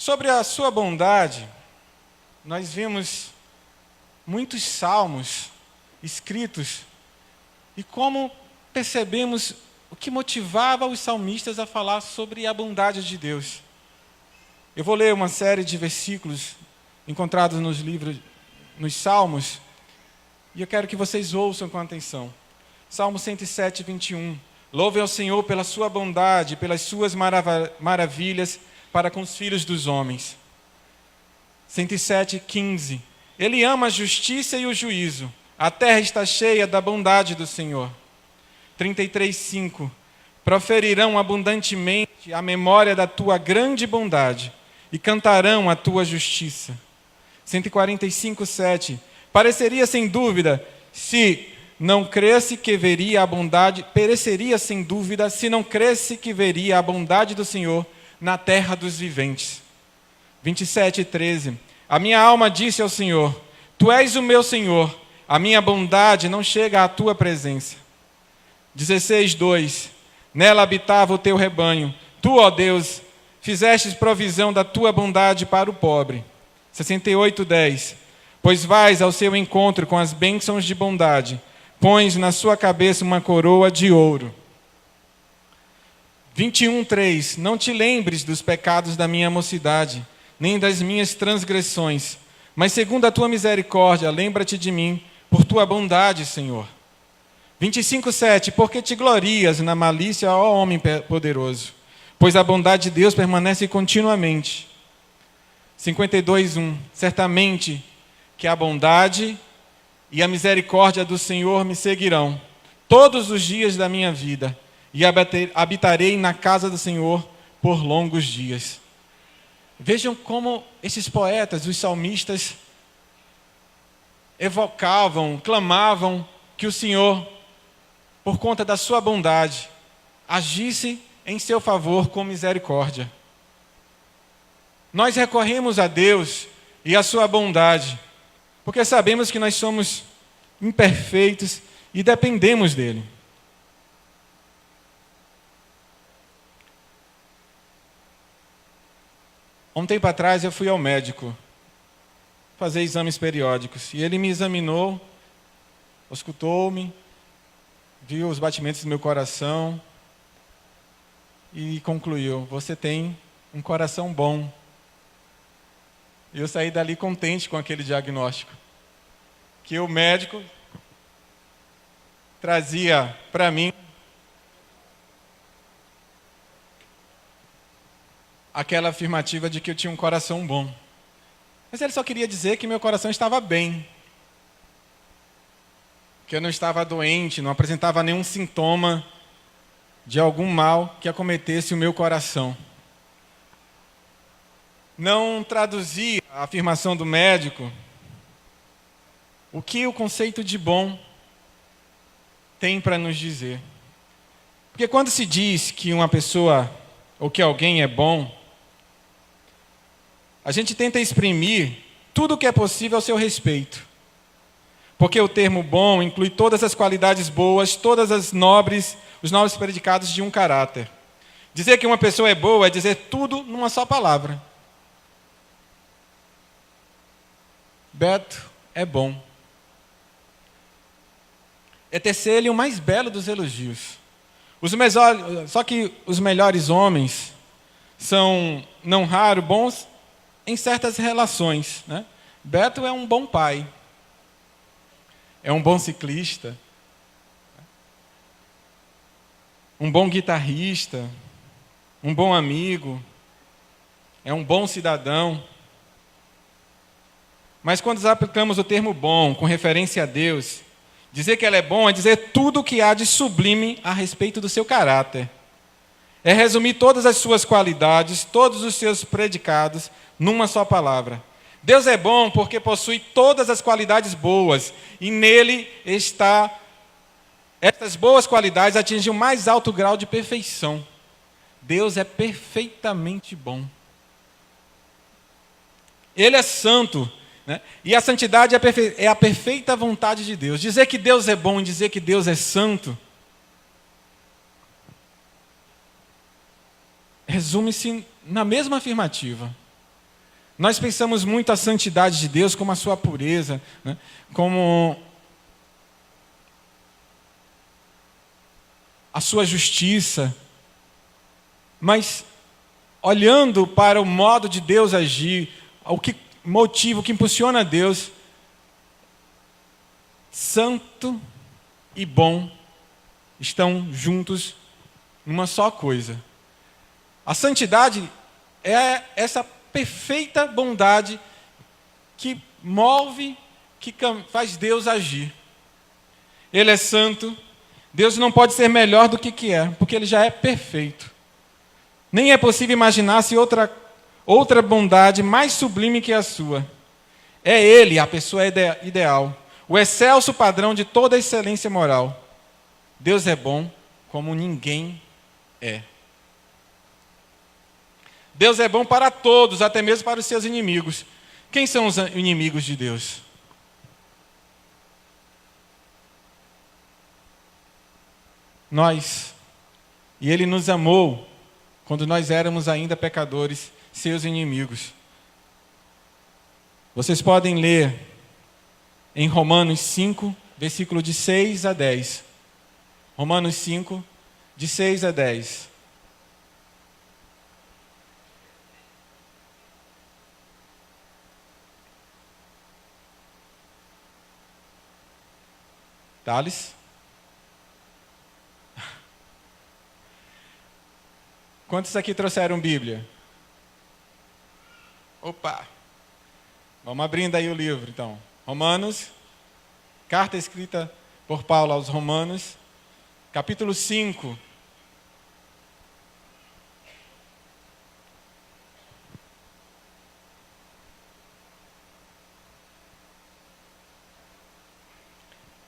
Sobre a sua bondade, nós vimos muitos salmos escritos e como percebemos o que motivava os salmistas a falar sobre a bondade de Deus. Eu vou ler uma série de versículos encontrados nos Salmos, e eu quero que vocês ouçam com atenção. Salmo 107, 21. Louve ao Senhor pela sua bondade, pelas suas maravilhas para com os filhos dos homens. 107, 15. Ele ama a justiça e o juízo. A terra está cheia da bondade do Senhor. 33, 5. Proferirão abundantemente a memória da tua grande bondade e cantarão a tua justiça. 145, 7. Pareceria sem dúvida se não cresce que veria a bondade, pereceria sem dúvida se não cresce que veria a bondade do Senhor na terra dos viventes. 27, 13. A minha alma disse ao Senhor, tu és o meu Senhor, a minha bondade não chega à tua presença. 16, 2. Nela habitava o teu rebanho, tu, ó Deus, fizestes provisão da tua bondade para o pobre. 68, 10. Pois vais ao seu encontro com as bênçãos de bondade, pões na sua cabeça uma coroa de ouro. 21, 3. Não te lembres dos pecados da minha mocidade, nem das minhas transgressões, mas segundo a tua misericórdia, lembra-te de mim, por tua bondade, Senhor. 25, 7. Porque te glorias na malícia, ó homem poderoso, pois a bondade de Deus permanece continuamente. 52, 1. Certamente que a bondade e a misericórdia do Senhor me seguirão todos os dias da minha vida, e habitarei na casa do Senhor por longos dias. Vejam como esses poetas, os salmistas, evocavam, clamavam que o Senhor, por conta da sua bondade, agisse em seu favor com misericórdia. Nós recorremos a Deus e a sua bondade, porque sabemos que nós somos imperfeitos e dependemos dele. Um tempo atrás eu fui ao médico fazer exames periódicos e ele me examinou, auscultou-me, viu os batimentos do meu coração e concluiu: você tem um coração bom. E eu saí dali contente com aquele diagnóstico que o médico trazia para mim, aquela afirmativa de que eu tinha um coração bom. Mas ele só queria dizer que meu coração estava bem, que eu não estava doente, não apresentava nenhum sintoma de algum mal que acometesse o meu coração. Não traduzia a afirmação do médico o que o conceito de bom tem para nos dizer. Porque quando se diz que uma pessoa ou que alguém é bom, a gente tenta exprimir tudo o que é possível ao seu respeito. Porque o termo bom inclui todas as qualidades boas, todas os nobres predicados de um caráter. Dizer que uma pessoa é boa é dizer tudo numa só palavra. Beto é bom. É tecer-lhe o mais belo dos elogios. Só que os melhores homens são, não raro, bons em certas relações, né? Beto é um bom pai, é um bom ciclista, um bom guitarrista, um bom amigo, é um bom cidadão. Mas quando aplicamos o termo bom com referência a Deus, dizer que Ele é bom é dizer tudo o que há de sublime a respeito do seu caráter. É resumir todas as suas qualidades, todos os seus predicados, numa só palavra. Deus é bom porque possui todas as qualidades boas, e nele está, estas boas qualidades atingem o mais alto grau de perfeição. Deus é perfeitamente bom. Ele é santo, né? E a santidade é a perfeita vontade de Deus. Dizer que Deus é bom e dizer que Deus é santo resume-se na mesma afirmativa. Nós pensamos muito a santidade de Deus como a sua pureza, né? Como a sua justiça. Mas, olhando para o modo de Deus agir, o que motiva, o que impulsiona Deus, santo e bom estão juntos numa só coisa. A santidade é essa perfeita bondade que move, que faz Deus agir. Ele é santo, Deus não pode ser melhor do que é, porque Ele já é perfeito. Nem é possível imaginar-se outra bondade mais sublime que a sua. É Ele, a pessoa ideal, o excelso padrão de toda a excelência moral. Deus é bom como ninguém é. Deus é bom para todos, até mesmo para os seus inimigos. Quem são os inimigos de Deus? Nós. E Ele nos amou quando nós éramos ainda pecadores, seus inimigos. Vocês podem ler em Romanos 5, versículo de 6 a 10. Romanos 5, de 6 a 10. Thales? Quantos aqui trouxeram Bíblia? Opa! Vamos abrindo aí o livro, então. Romanos, carta escrita por Paulo aos Romanos, capítulo 5.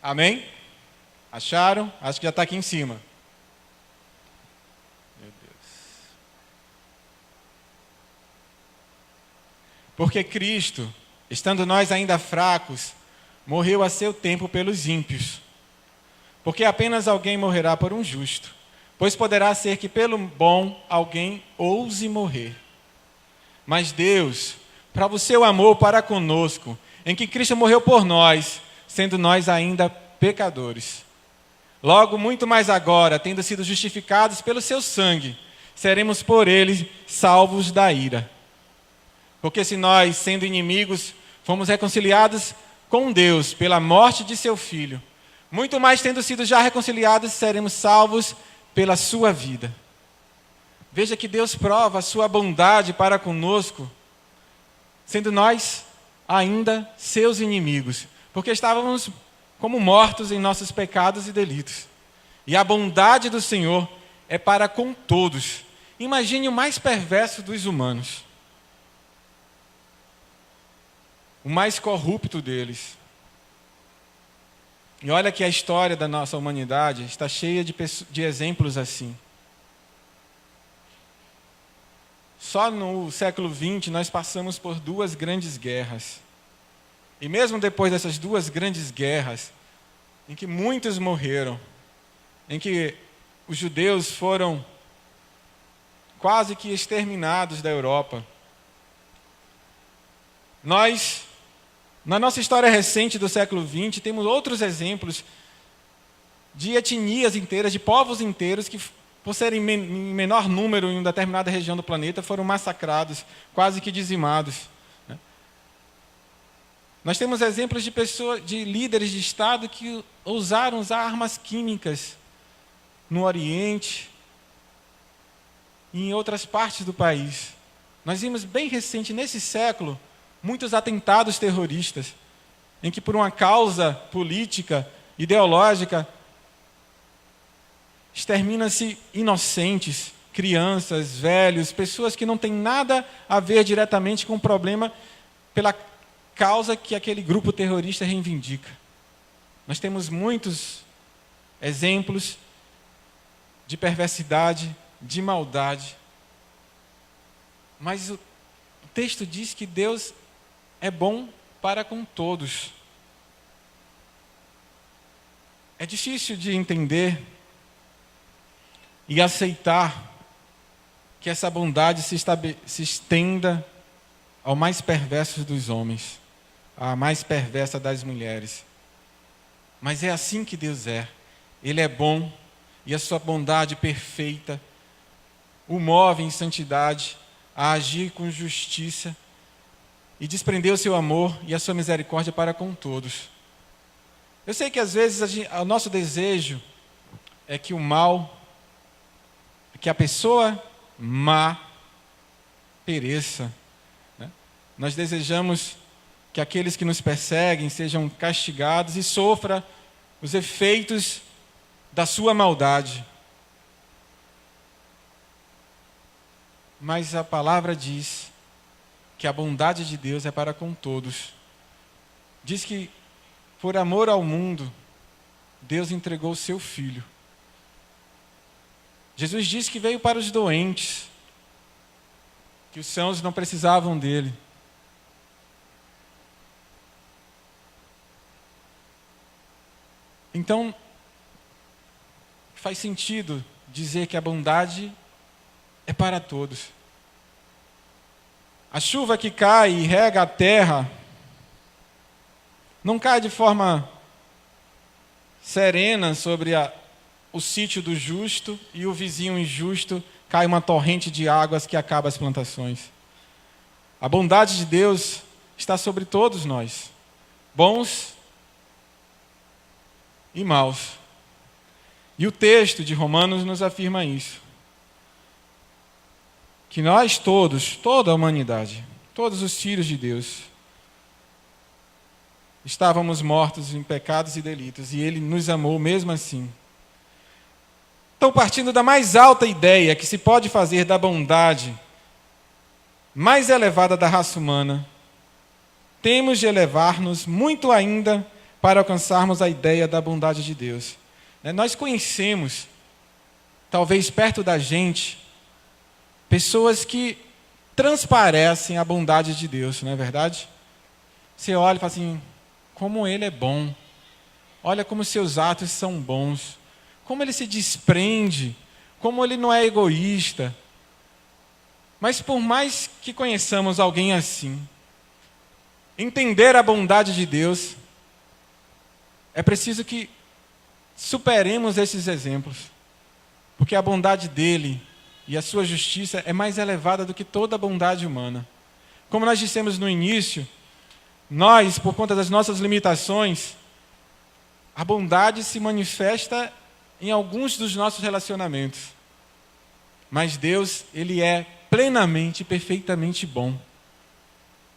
Amém? Acharam? Acho que já está aqui em cima. Meu Deus. Porque Cristo, estando nós ainda fracos, morreu a seu tempo pelos ímpios. Porque apenas alguém morrerá por um justo, pois poderá ser que pelo bom alguém ouse morrer. Mas Deus, prova o seu amor para conosco, em que Cristo morreu por nós, sendo nós ainda pecadores. Logo, muito mais agora, tendo sido justificados pelo seu sangue, seremos por ele salvos da ira. Porque se nós, sendo inimigos, fomos reconciliados com Deus pela morte de seu Filho, muito mais tendo sido já reconciliados, seremos salvos pela sua vida. Veja que Deus prova a sua bondade para conosco, sendo nós ainda seus inimigos, porque estávamos como mortos em nossos pecados e delitos. E a bondade do Senhor é para com todos. Imagine o mais perverso dos humanos, o mais corrupto deles. E olha que a história da nossa humanidade está cheia de exemplos assim. Só no século XX nós passamos por 2 grandes guerras. E mesmo depois dessas 2 grandes guerras, em que muitos morreram, em que os judeus foram quase que exterminados da Europa, nós, na nossa história recente do século XX, temos outros exemplos de etnias inteiras, de povos inteiros que, por serem em menor número em uma determinada região do planeta, foram massacrados, quase que dizimados. Nós temos exemplos de pessoas, de líderes de Estado que ousaram usar armas químicas no Oriente e em outras partes do país. Nós vimos bem recente, nesse século, muitos atentados terroristas, em que por uma causa política, ideológica, extermina-se inocentes, crianças, velhos, pessoas que não têm nada a ver diretamente com o problema pela causa que aquele grupo terrorista reivindica. Nós temos muitos exemplos de perversidade, de maldade. Mas o texto diz que Deus é bom para com todos. É difícil de entender e aceitar que essa bondade se estenda ao mais perverso dos homens, à mais perversa das mulheres. Mas é assim que Deus é. Ele é bom e a sua bondade perfeita o move em santidade a agir com justiça e desprender o seu amor e a sua misericórdia para com todos. Eu sei que às vezes o nosso desejo é que o mal, que a pessoa má pereça, né? Nós desejamos que aqueles que nos perseguem sejam castigados e sofram os efeitos da sua maldade. Mas a palavra diz que a bondade de Deus é para com todos. Diz que, por amor ao mundo, Deus entregou o seu Filho. Jesus disse que veio para os doentes, que os sãos não precisavam dele. Então, faz sentido dizer que a bondade é para todos. A chuva que cai e rega a terra não cai de forma serena sobre o sítio do justo e o vizinho injusto cai uma torrente de águas que acaba as plantações. A bondade de Deus está sobre todos nós, bons e maus. E o texto de Romanos nos afirma isso. Que nós todos, toda a humanidade, todos os filhos de Deus, estávamos mortos em pecados e delitos, e Ele nos amou mesmo assim. Então, partindo da mais alta ideia que se pode fazer da bondade mais elevada da raça humana, temos de elevar-nos muito ainda para alcançarmos a ideia da bondade de Deus. Nós conhecemos, talvez perto da gente, pessoas que transparecem a bondade de Deus, não é verdade? Você olha e fala assim, como Ele é bom, olha como seus atos são bons, como Ele se desprende, como Ele não é egoísta. Mas por mais que conheçamos alguém assim, entender a bondade de Deus, é preciso que superemos esses exemplos, porque a bondade dEle e a sua justiça é mais elevada do que toda a bondade humana. Como nós dissemos no início, nós, por conta das nossas limitações, a bondade se manifesta em alguns dos nossos relacionamentos. Mas Deus, Ele é plenamente e perfeitamente bom.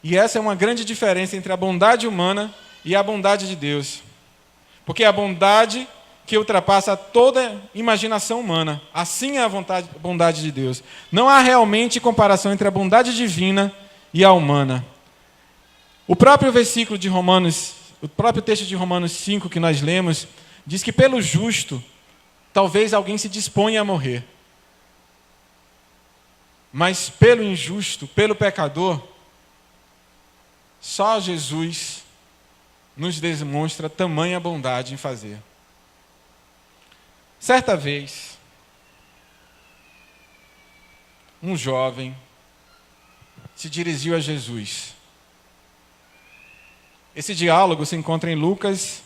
E essa é uma grande diferença entre a bondade humana e a bondade de Deus. Porque a bondade que ultrapassa toda imaginação humana. Assim é a bondade de Deus. Não há realmente comparação entre a bondade divina e a humana. O próprio versículo de Romanos, o próprio texto de Romanos 5 que nós lemos, diz que pelo justo, talvez alguém se disponha a morrer. Mas pelo injusto, pelo pecador, só Jesus nos demonstra tamanha bondade em fazer. Certa vez, um jovem se dirigiu a Jesus. Esse diálogo se encontra em Lucas,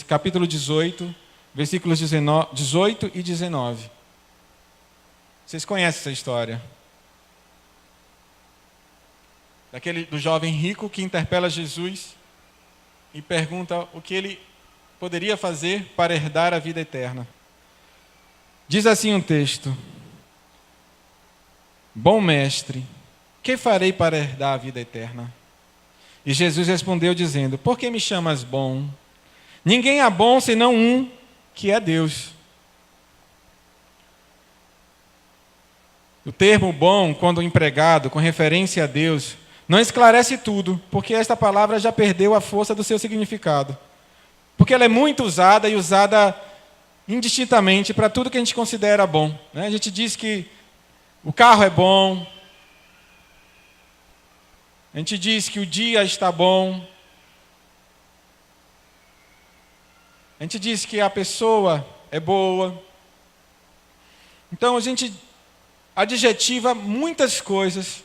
capítulo 18, versículos 18 e 19. Vocês conhecem essa história? Do jovem rico que interpela Jesus e pergunta o que ele poderia fazer para herdar a vida eterna. Diz assim um texto: Bom mestre, que farei para herdar a vida eterna? E Jesus respondeu dizendo: Por que me chamas bom? Ninguém é bom senão um, que é Deus. O termo bom, quando empregado com referência a Deus, não esclarece tudo, porque esta palavra já perdeu a força do seu significado. Porque ela é muito usada e usada indistintamente para tudo que a gente considera bom. A gente diz que o carro é bom, a gente diz que o dia está bom, a gente diz que a pessoa é boa. Então a gente adjetiva muitas coisas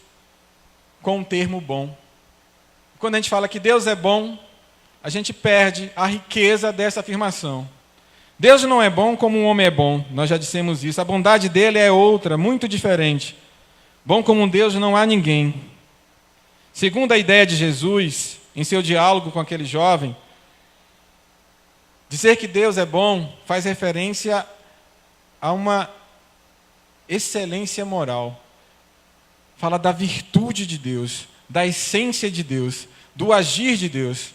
com o termo bom. Quando a gente fala que Deus é bom, a gente perde a riqueza dessa afirmação. Deus não é bom como um homem é bom, nós já dissemos isso. A bondade dele é outra, muito diferente. Bom como um Deus não há ninguém. Segundo a ideia de Jesus, em seu diálogo com aquele jovem, dizer que Deus é bom faz referência a uma excelência moral. Fala da virtude de Deus, da essência de Deus, do agir de Deus.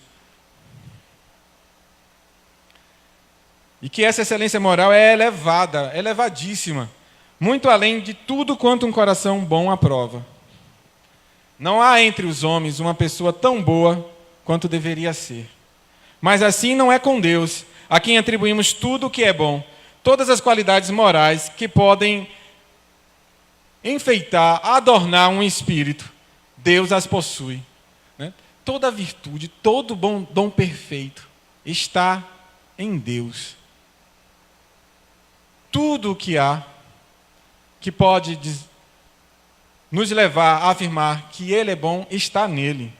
E que essa excelência moral é elevada, elevadíssima, muito além de tudo quanto um coração bom aprova. Não há entre os homens uma pessoa tão boa quanto deveria ser. Mas assim não é com Deus, a quem atribuímos tudo o que é bom, todas as qualidades morais que podem enfeitar, adornar um espírito. Deus as possui. Né? Toda virtude, todo bom dom perfeito está em Deus. Tudo o que há que pode nos levar a afirmar que Ele é bom está nele.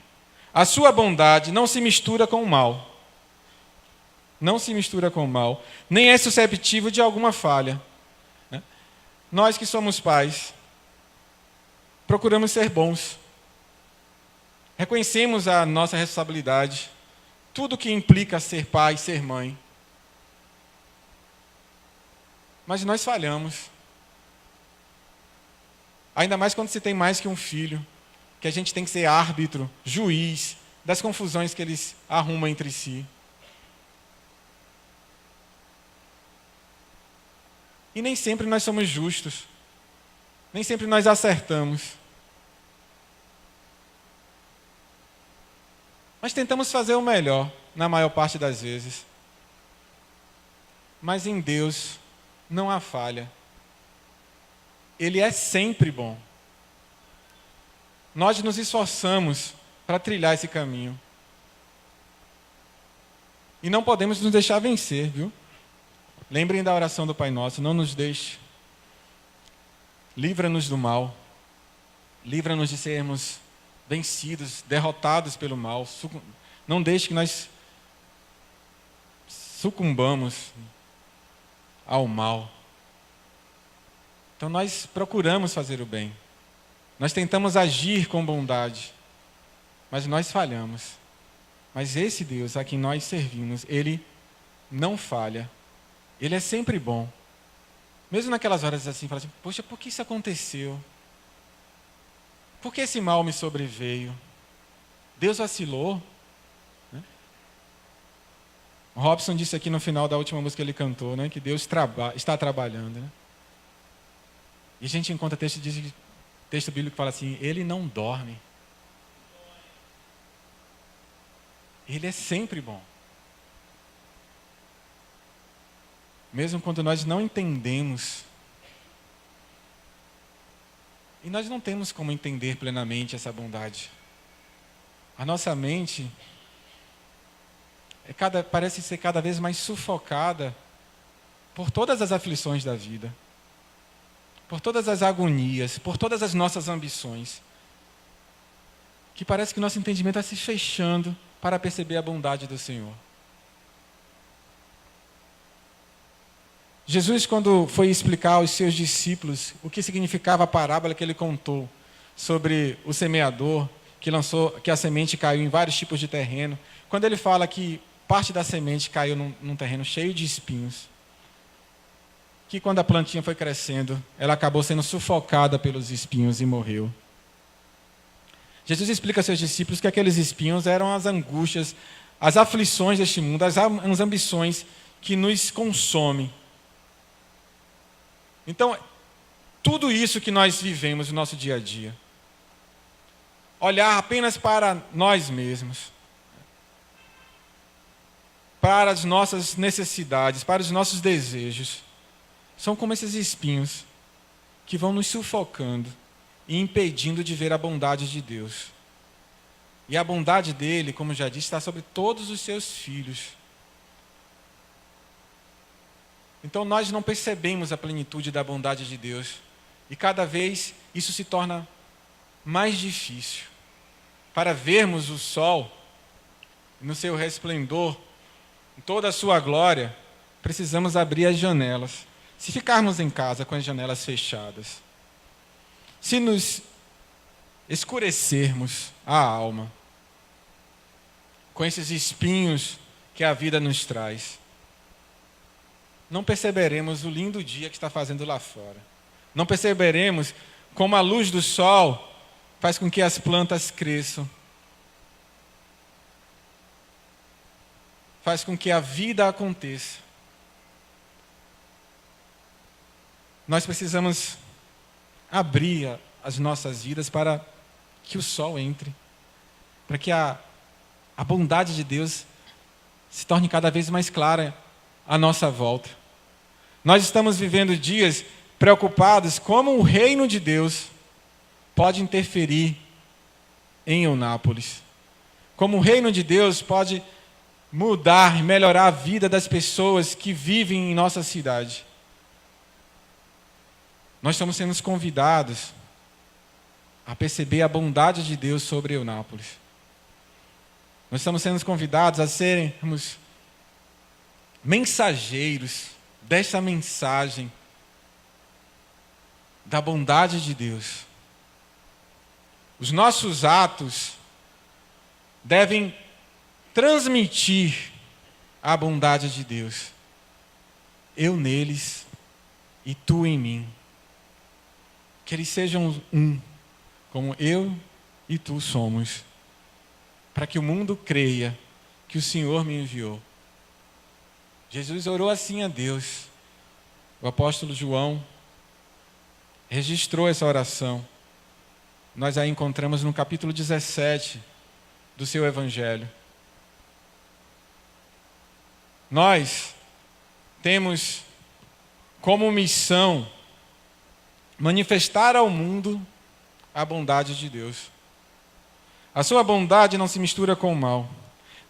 A sua bondade não se mistura com o mal. Não se mistura com o mal, nem é susceptível de alguma falha. Né? Nós que somos pais, procuramos ser bons. Reconhecemos a nossa responsabilidade, tudo que implica ser pai, ser mãe. Mas nós falhamos. Ainda mais quando se tem mais que um filho, que a gente tem que ser árbitro, juiz das confusões que eles arrumam entre si. E nem sempre nós somos justos. Nem sempre nós acertamos. Mas tentamos fazer o melhor, na maior parte das vezes. Mas em Deus não há falha. Ele é sempre bom. Nós nos esforçamos para trilhar esse caminho. E não podemos nos deixar vencer, viu? Lembrem da oração do Pai Nosso, não nos deixe. Livra-nos do mal. Livra-nos de sermos vencidos, derrotados pelo mal. Não deixe que nós sucumbamos ao mal. Então nós procuramos fazer o bem. Nós tentamos agir com bondade. Mas nós falhamos. Mas esse Deus a quem nós servimos, Ele não falha. Ele é sempre bom. Mesmo naquelas horas assim, fala assim, poxa, por que isso aconteceu? Por que esse mal me sobreveio? Deus vacilou? Né? O Robson disse aqui no final da última música que ele cantou, né, que Deus está trabalhando. Né? E a gente encontra texto bíblico que fala assim, Ele não dorme. Ele é sempre bom. Mesmo quando nós não entendemos. E nós não temos como entender plenamente essa bondade. A nossa mente parece ser cada vez mais sufocada por todas as aflições da vida, por todas as agonias, por todas as nossas ambições, que parece que nosso entendimento está se fechando para perceber a bondade do Senhor. Jesus, quando foi explicar aos seus discípulos o que significava a parábola que ele contou sobre o semeador, que a semente caiu em vários tipos de terreno, quando ele fala que parte da semente caiu num terreno cheio de espinhos, que quando a plantinha foi crescendo, ela acabou sendo sufocada pelos espinhos e morreu. Jesus explica aos seus discípulos que aqueles espinhos eram as angústias, as aflições deste mundo, as ambições que nos consomem. Então, tudo isso que nós vivemos no nosso dia a dia, olhar apenas para nós mesmos, para as nossas necessidades, para os nossos desejos, são como esses espinhos que vão nos sufocando e impedindo de ver a bondade de Deus. E a bondade dele, como já disse, está sobre todos os seus filhos. Então nós não percebemos a plenitude da bondade de Deus. E cada vez isso se torna mais difícil. para vermos o sol no seu resplendor, em toda a sua glória, precisamos abrir as janelas. Se ficarmos em casa com as janelas fechadas, se nos escurecermos a alma com esses espinhos que a vida nos traz, não perceberemos o lindo dia que está fazendo lá fora. Não perceberemos como a luz do sol faz com que as plantas cresçam. Faz com que a vida aconteça. Nós precisamos abrir as nossas vidas para que o sol entre, para que a bondade de Deus se torne cada vez mais clara à nossa volta. Nós estamos vivendo dias preocupados como o reino de Deus pode interferir em Eunápolis, como o reino de Deus pode mudar, melhorar a vida das pessoas que vivem em nossa cidade. Nós estamos sendo convidados a perceber a bondade de Deus sobre Eunápolis. Nós estamos sendo convidados a sermos mensageiros desta mensagem da bondade de Deus. Os nossos atos devem transmitir a bondade de Deus. Eu neles e tu em mim. Que eles sejam um, como eu e tu somos, para que o mundo creia que o Senhor me enviou. Jesus orou assim a Deus. O apóstolo João registrou essa oração. Nós a encontramos no capítulo 17 do seu Evangelho. Nós temos como missão manifestar ao mundo a bondade de Deus. A sua bondade não se mistura com o mal.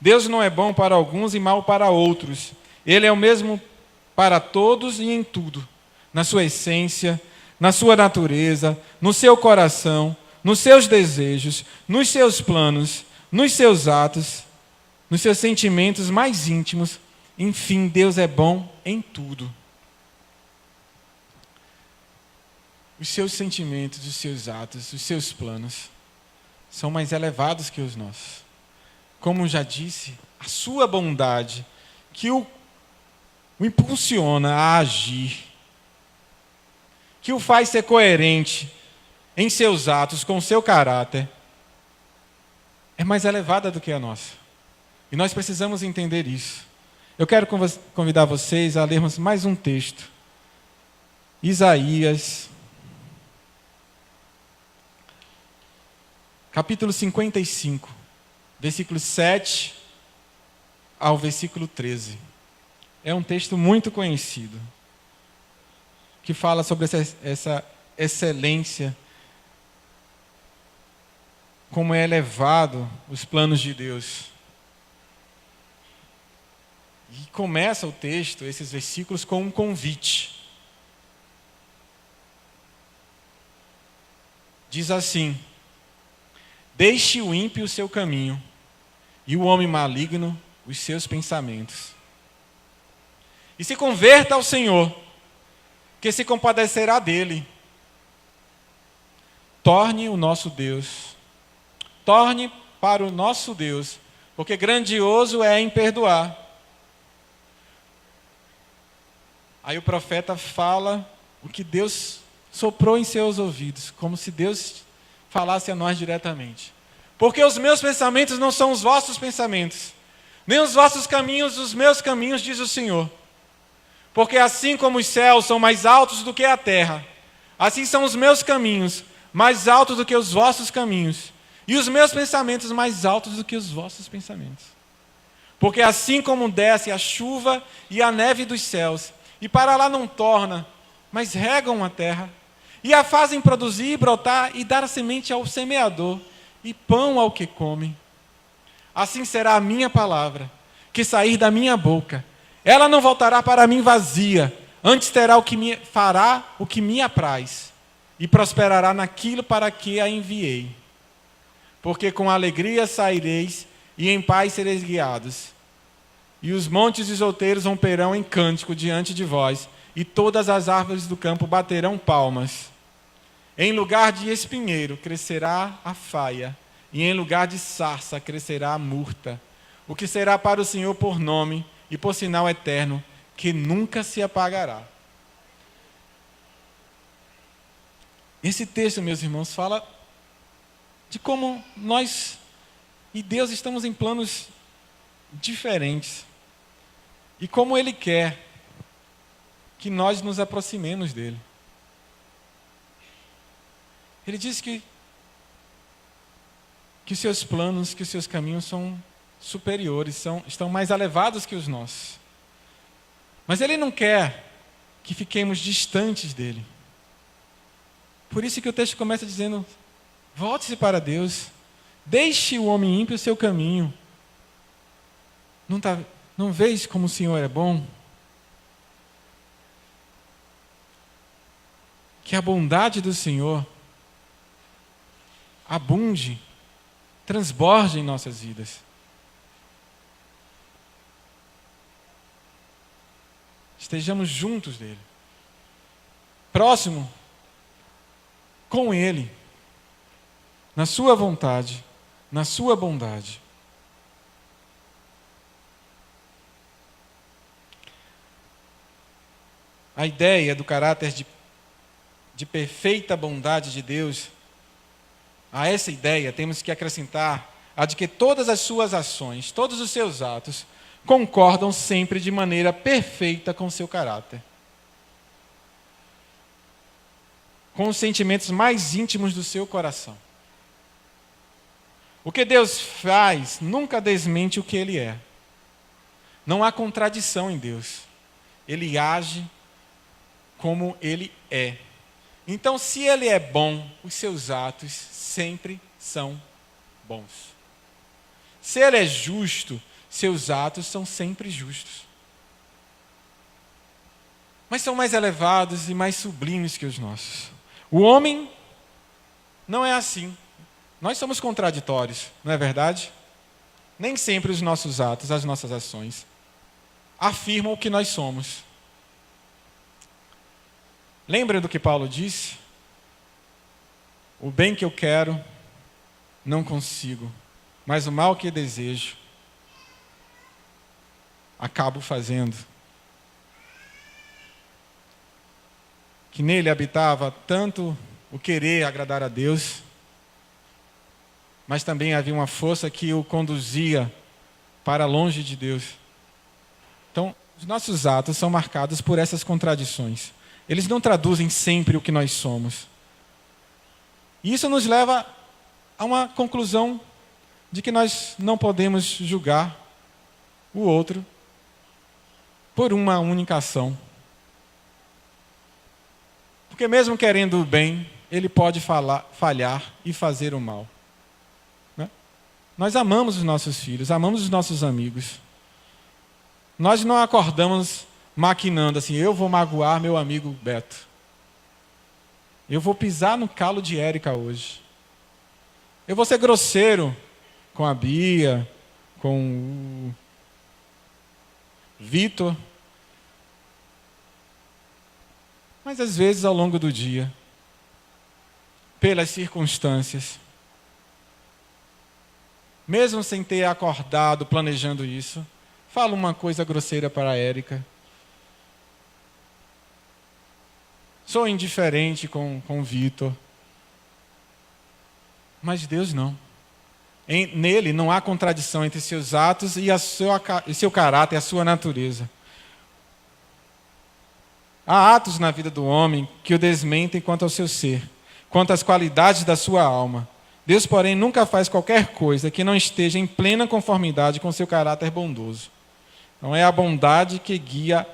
Deus não é bom para alguns e mal para outros. Ele é o mesmo para todos e em tudo. Na sua essência, na sua natureza, no seu coração, nos seus desejos, nos seus planos, nos seus atos, nos seus sentimentos mais íntimos. Enfim, Deus é bom em tudo. Os seus sentimentos, os seus atos, os seus planos são mais elevados que os nossos. Como já disse, a sua bondade que o impulsiona a agir, que o faz ser coerente em seus atos, com o seu caráter, é mais elevada do que a nossa. E nós precisamos entender isso. Eu quero convidar vocês a lermos mais um texto. Isaías, capítulo 55, versículo 7 ao versículo 13. É um texto muito conhecido, que fala sobre essa excelência, como é elevado os planos de Deus. E começa o texto, esses versículos, com um convite. Diz assim: deixe o ímpio o seu caminho, e o homem maligno os seus pensamentos. E se converta ao Senhor, que se compadecerá dele. Torne o nosso Deus. Torne para o nosso Deus, porque grandioso é em perdoar. Aí o profeta fala o que Deus soprou em seus ouvidos, como se Deus falasse a nós diretamente. Porque os meus pensamentos não são os vossos pensamentos, nem os vossos caminhos os meus caminhos, diz o Senhor. Porque assim como os céus são mais altos do que a terra, assim são os meus caminhos mais altos do que os vossos caminhos, e os meus pensamentos mais altos do que os vossos pensamentos. Porque assim como desce a chuva e a neve dos céus, e para lá não torna, mas regam a terra, e a fazem produzir e brotar, e dar a semente ao semeador, e pão ao que come. Assim será a minha palavra, que sair da minha boca. Ela não voltará para mim vazia, antes fará o que me apraz, e prosperará naquilo para que a enviei. porque com alegria saireis e em paz sereis guiados. E os montes e os outeiros romperão em cântico diante de vós, e todas as árvores do campo baterão palmas. Em lugar de espinheiro crescerá a faia, e em lugar de sarça crescerá a murta, o que será para o Senhor por nome e por sinal eterno, que nunca se apagará. Esse texto, meus irmãos, fala de como nós e Deus estamos em planos diferentes, e como Ele quer que nós nos aproximemos dEle. Ele diz que os seus planos, que os seus caminhos são superiores, estão mais elevados que os nossos. Mas Ele não quer que fiquemos distantes dEle. Por isso que o texto começa dizendo: volte-se para Deus, deixe o homem ímpio o seu caminho. Não vês como o Senhor é bom? Que a bondade do Senhor abunde, transborde em nossas vidas. Estejamos juntos dele, próximo com ele, na sua vontade, na sua bondade. A ideia do caráter de perfeita bondade de Deus, a essa ideia temos que acrescentar a de que todas as suas ações, todos os seus atos, concordam sempre de maneira perfeita com o seu caráter. Com os sentimentos mais íntimos do seu coração. O que Deus faz nunca desmente o que Ele é. Não há contradição em Deus. Ele age como Ele é. Então, se Ele é bom, os seus atos sempre são bons. Se Ele é justo, seus atos são sempre justos. Mas são mais elevados e mais sublimes que os nossos. O homem não é assim. Nós somos contraditórios, não é verdade? Nem sempre os nossos atos, as nossas ações, afirmam o que nós somos. Lembra do que Paulo disse? O bem que eu quero, não consigo, mas o mal que desejo, acabo fazendo. Que nele habitava tanto o querer agradar a Deus, mas também havia uma força que o conduzia para longe de Deus. Então, os nossos atos são marcados por essas contradições. Eles não traduzem sempre o que nós somos. E isso nos leva a uma conclusão de que nós não podemos julgar o outro por uma única ação. Porque mesmo querendo o bem, ele pode falhar e fazer o mal. Né? Nós amamos os nossos filhos, amamos os nossos amigos. Nós não acordamos maquinando assim: eu vou magoar meu amigo Beto. Eu vou pisar no calo de Érica hoje. Eu vou ser grosseiro com a Bia, com o Vitor. Mas às vezes ao longo do dia, pelas circunstâncias, mesmo sem ter acordado planejando isso, falo uma coisa grosseira para a Érica. Sou indiferente com o Vitor. Mas Deus não. Nele não há contradição entre seus atos e seu caráter, a sua natureza. Há atos na vida do homem que o desmentem quanto ao seu ser, quanto às qualidades da sua alma. Deus, porém, nunca faz qualquer coisa que não esteja em plena conformidade com seu caráter bondoso. Então é a bondade que guia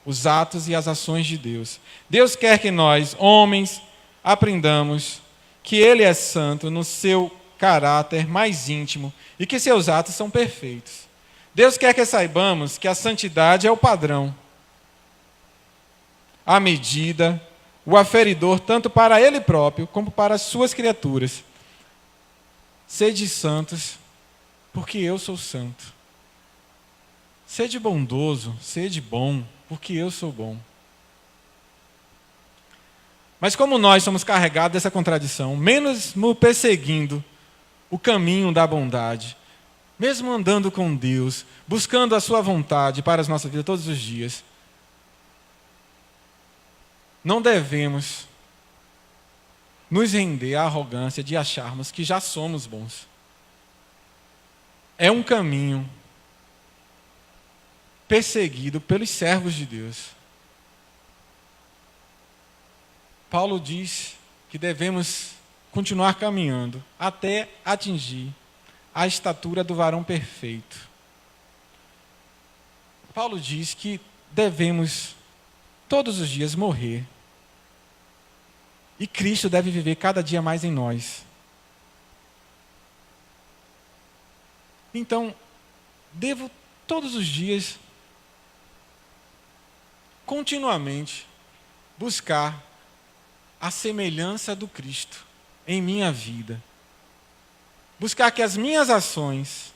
os atos e as ações de Deus. Deus quer que nós, homens, aprendamos que Ele é santo no seu caráter mais íntimo e que seus atos são perfeitos. Deus quer que saibamos que a santidade é o padrão, a medida, o aferidor tanto para Ele próprio como para as suas criaturas. Sede santos, porque eu sou santo. Sede bondoso, sede bom, porque eu sou bom. Mas como nós somos carregados dessa contradição, mesmo perseguindo o caminho da bondade, mesmo andando com Deus, buscando a sua vontade para as nossas vidas todos os dias, não devemos nos render à arrogância de acharmos que já somos bons. É um caminho perseguido pelos servos de Deus. Paulo diz que devemos continuar caminhando até atingir a estatura do varão perfeito. Paulo diz que devemos todos os dias morrer. E Cristo deve viver cada dia mais em nós. Então, devo todos os dias, continuamente, buscar a semelhança do Cristo em minha vida. Buscar que as minhas ações,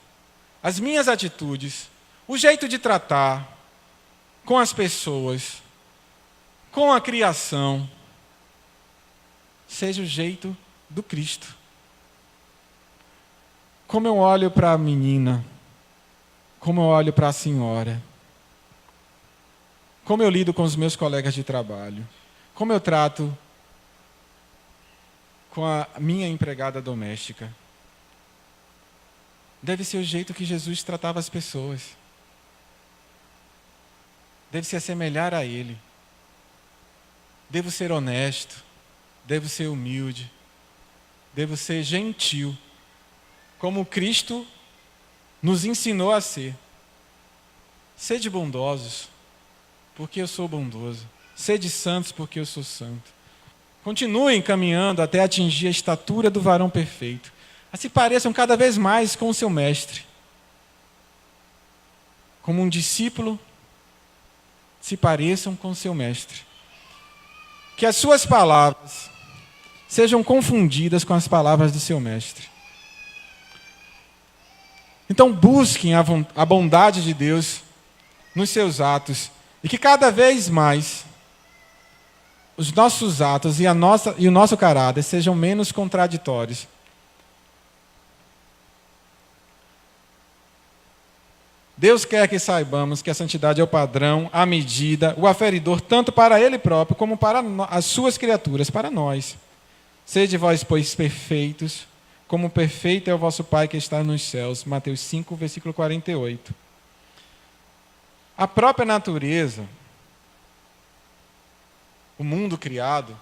as minhas atitudes, o jeito de tratar com as pessoas, com a criação, seja o jeito do Cristo. Como eu olho para a menina, como eu olho para a senhora, como eu lido com os meus colegas de trabalho, como eu trato com a minha empregada doméstica, deve ser o jeito que Jesus tratava as pessoas. Deve se assemelhar a Ele. Devo ser honesto, devo ser humilde, devo ser gentil, como Cristo nos ensinou a ser. Sede bondosos, porque eu sou bondoso. Sede santos, porque eu sou santo. Continuem caminhando até atingir a estatura do varão perfeito. Assim pareçam cada vez mais com o seu mestre. Como um discípulo, se pareçam com o seu mestre. Que as suas palavras sejam confundidas com as palavras do seu mestre. Então busquem a bondade de Deus nos seus atos e que cada vez mais os nossos atos e o nosso caráter sejam menos contraditórios. Deus quer que saibamos que a santidade é o padrão, a medida, o aferidor, tanto para Ele próprio como para as suas criaturas, para nós. Sede vós, pois, perfeitos, como perfeito é o vosso Pai que está nos céus. Mateus 5, versículo 48. A própria natureza, o mundo criado,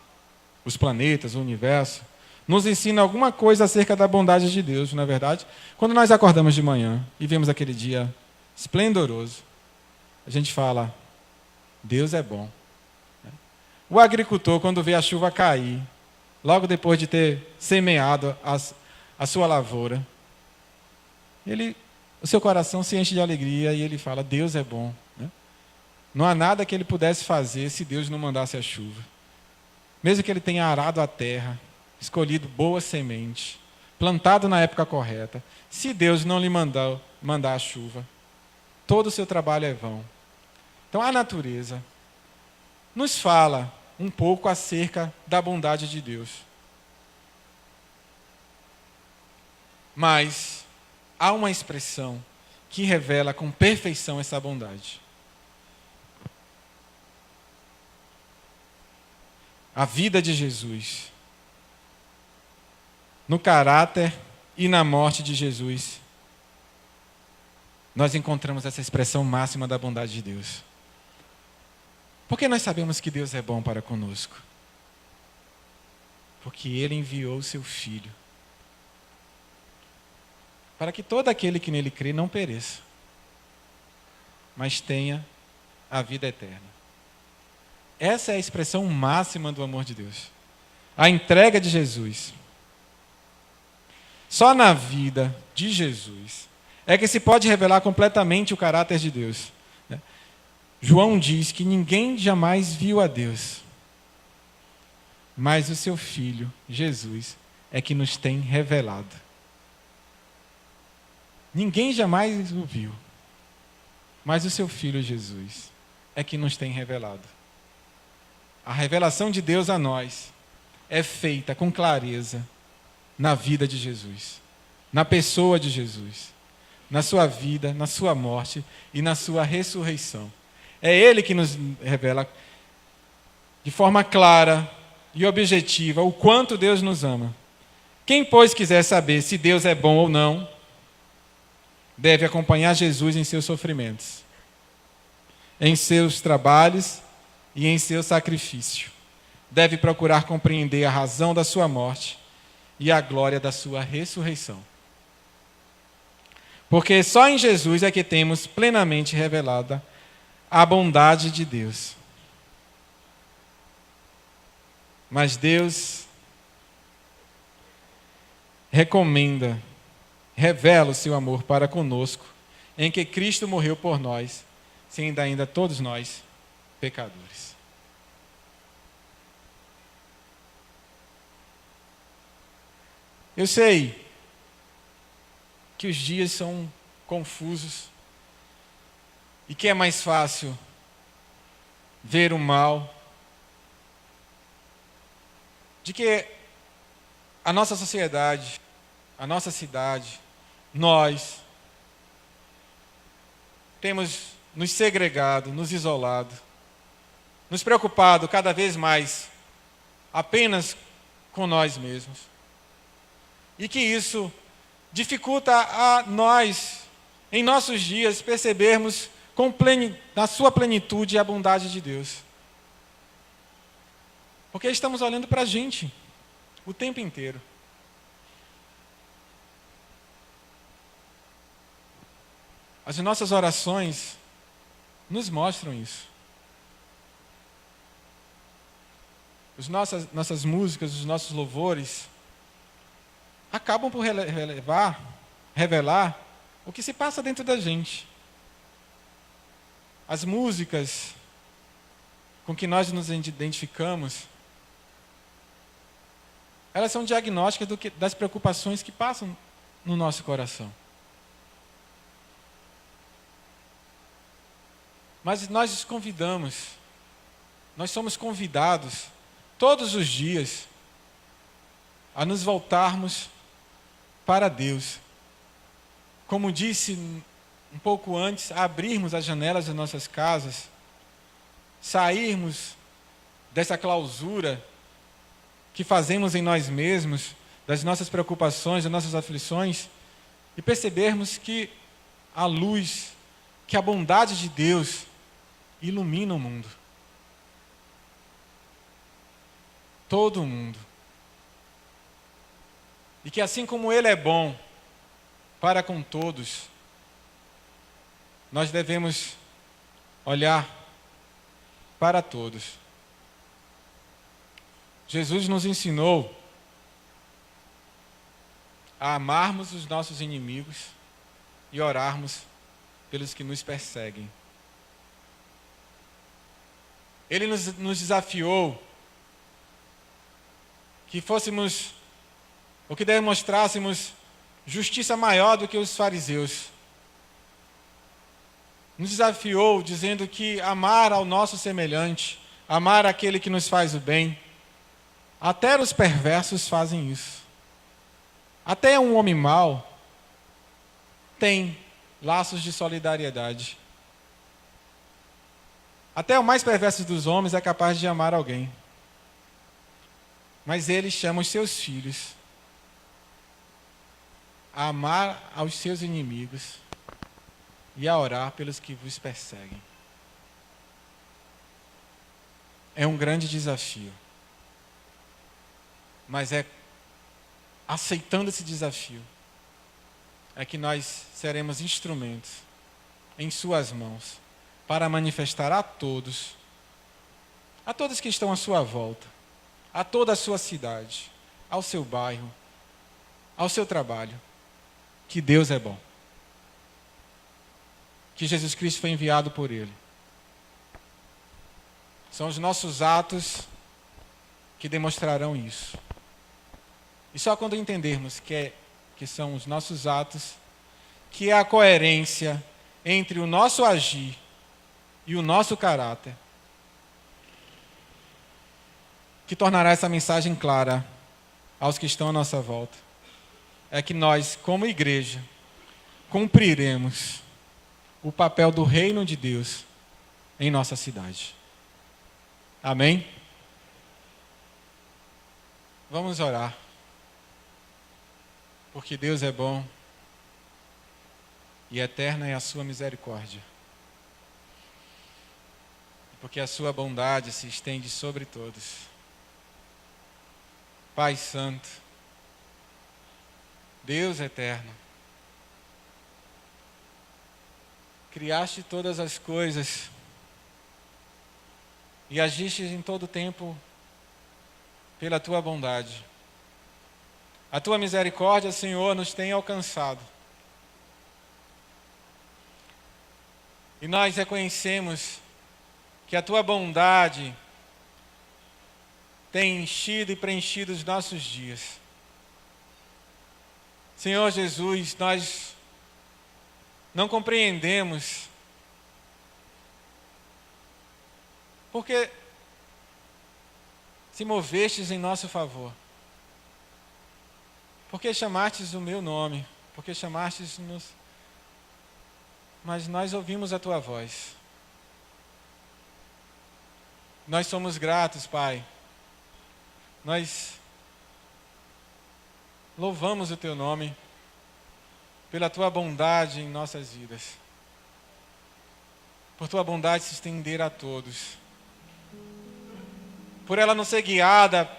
os planetas, o universo, nos ensina alguma coisa acerca da bondade de Deus, não é verdade? Quando nós acordamos de manhã e vemos aquele dia esplendoroso, a gente fala, Deus é bom. O agricultor, quando vê a chuva cair, logo depois de ter semeado a sua lavoura, o seu coração se enche de alegria e ele fala, Deus é bom. Não há nada que ele pudesse fazer se Deus não mandasse a chuva. Mesmo que ele tenha arado a terra, escolhido boa semente, plantado na época correta, se Deus não lhe mandar a chuva, todo o seu trabalho é vão. Então a natureza nos fala um pouco acerca da bondade de Deus. Mas há uma expressão que revela com perfeição essa bondade. A vida de Jesus, no caráter e na morte de Jesus, nós encontramos essa expressão máxima da bondade de Deus. Por que nós sabemos que Deus é bom para conosco? Porque Ele enviou o seu Filho, para que todo aquele que nele crê não pereça, mas tenha a vida eterna. Essa é a expressão máxima do amor de Deus. A entrega de Jesus. Só na vida de Jesus é que se pode revelar completamente o caráter de Deus. João diz que ninguém jamais viu a Deus, mas o seu Filho, Jesus, é que nos tem revelado. ninguém jamais o viu, mas o seu Filho Jesus é que nos tem revelado. A revelação de Deus a nós é feita com clareza na vida de Jesus, na pessoa de Jesus, na sua vida, na sua morte e na sua ressurreição. É Ele que nos revela de forma clara e objetiva o quanto Deus nos ama. Quem, pois, quiser saber se Deus é bom ou não, deve acompanhar Jesus em seus sofrimentos, em seus trabalhos e em seu sacrifício. Deve procurar compreender a razão da sua morte e a glória da sua ressurreição. Porque só em Jesus é que temos plenamente revelada a bondade de Deus. Mas Deus revela o seu amor para conosco, em que Cristo morreu por nós, sendo ainda todos nós pecadores. Eu sei que os dias são confusos e que é mais fácil ver o mal, de que a nossa sociedade, a nossa cidade, nós temos nos segregado, nos isolado, nos preocupado cada vez mais apenas com nós mesmos. E que isso dificulta a nós, em nossos dias, percebermos na sua plenitude a bondade de Deus. Porque estamos olhando para a gente o tempo inteiro. As nossas orações nos mostram isso. As nossas músicas, os nossos louvores acabam por revelar o que se passa dentro da gente. As músicas com que nós nos identificamos, elas são diagnósticas das preocupações que passam no nosso coração. Mas nós somos convidados todos os dias a nos voltarmos para Deus. Como disse um pouco antes, a abrirmos as janelas das nossas casas, sairmos dessa clausura que fazemos em nós mesmos, das nossas preocupações, das nossas aflições, e percebermos que a luz, que a bondade de Deus ilumina o mundo. Todo o mundo. E que assim como Ele é bom para com todos, nós devemos olhar para todos. Jesus nos ensinou a amarmos os nossos inimigos e orarmos pelos que nos perseguem. Ele nos desafiou que fôssemos, ou que demonstrássemos justiça maior do que os fariseus. Nos desafiou dizendo que amar ao nosso semelhante, amar aquele que nos faz o bem, até os perversos fazem isso. Até um homem mau tem laços de solidariedade. Até o mais perverso dos homens é capaz de amar alguém. Mas ele chama os seus filhos a amar aos seus inimigos e a orar pelos que vos perseguem. É um grande desafio. Mas é aceitando esse desafio é que nós seremos instrumentos em suas mãos para manifestar a todos que estão à sua volta, a toda a sua cidade, ao seu bairro, ao seu trabalho, que Deus é bom. Que Jesus Cristo foi enviado por Ele. São os nossos atos que demonstrarão isso. E só quando entendermos que são os nossos atos que é a coerência entre o nosso agir e o nosso caráter, que tornará essa mensagem clara aos que estão à nossa volta. É que nós, como igreja, cumpriremos o papel do reino de Deus em nossa cidade. Amém? Vamos orar. Porque Deus é bom e eterna é a sua misericórdia. Porque a sua bondade se estende sobre todos. Pai Santo, Deus eterno, criaste todas as coisas e agiste em todo o tempo pela tua bondade. A tua misericórdia, Senhor, nos tem alcançado. E nós reconhecemos que a tua bondade tem enchido e preenchido os nossos dias. Senhor Jesus, nós não compreendemos porque se movestes em nosso favor, porque chamastes o meu nome, porque chamastes-nos, mas nós ouvimos a tua voz. Nós somos gratos, Pai. Nós louvamos o teu nome pela tua bondade em nossas vidas. Por tua bondade se estender a todos. Por ela não ser guiada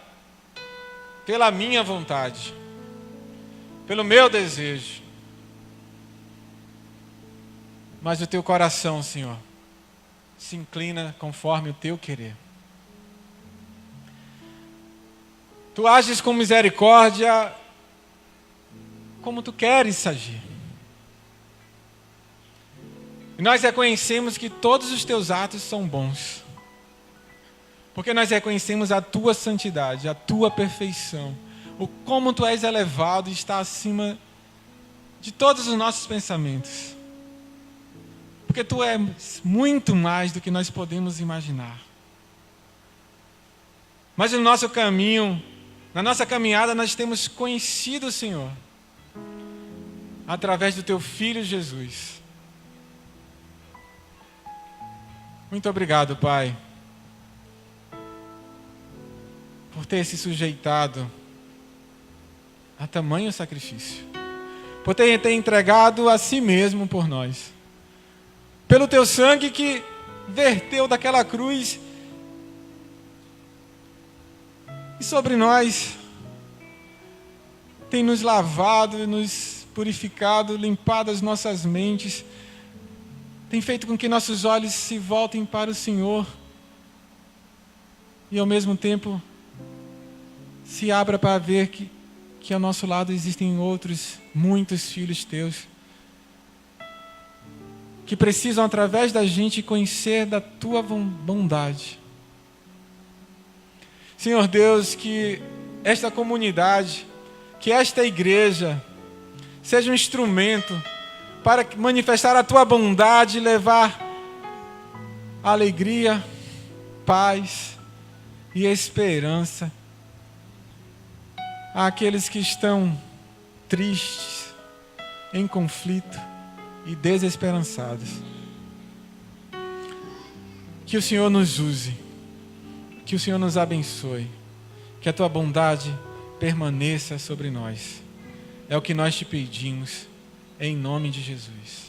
pela minha vontade, pelo meu desejo, mas o teu coração, Senhor, se inclina conforme o teu querer. Tu ages com misericórdia como tu queres agir. E nós reconhecemos que todos os teus atos são bons. Porque nós reconhecemos a tua santidade, a tua perfeição. O como tu és elevado e está acima de todos os nossos pensamentos. Porque tu és muito mais do que nós podemos imaginar. Mas no nosso caminho, na nossa caminhada, nós temos conhecido o Senhor através do teu Filho Jesus. Muito obrigado, Pai, por ter se sujeitado a tamanho sacrifício, por ter entregado a si mesmo por nós, pelo teu sangue que verteu daquela cruz e sobre nós tem nos lavado, nos purificado, limpado as nossas mentes, tem feito com que nossos olhos se voltem para o Senhor e ao mesmo tempo se abra para ver que ao nosso lado existem outros, muitos filhos teus, que precisam através da gente conhecer da tua bondade. Senhor Deus, que esta comunidade, que esta igreja seja um instrumento para manifestar a tua bondade e levar alegria, paz e esperança àqueles que estão tristes, em conflito e desesperançados. Que o Senhor nos use, que o Senhor nos abençoe, que a tua bondade permaneça sobre nós. É o que nós te pedimos, em nome de Jesus.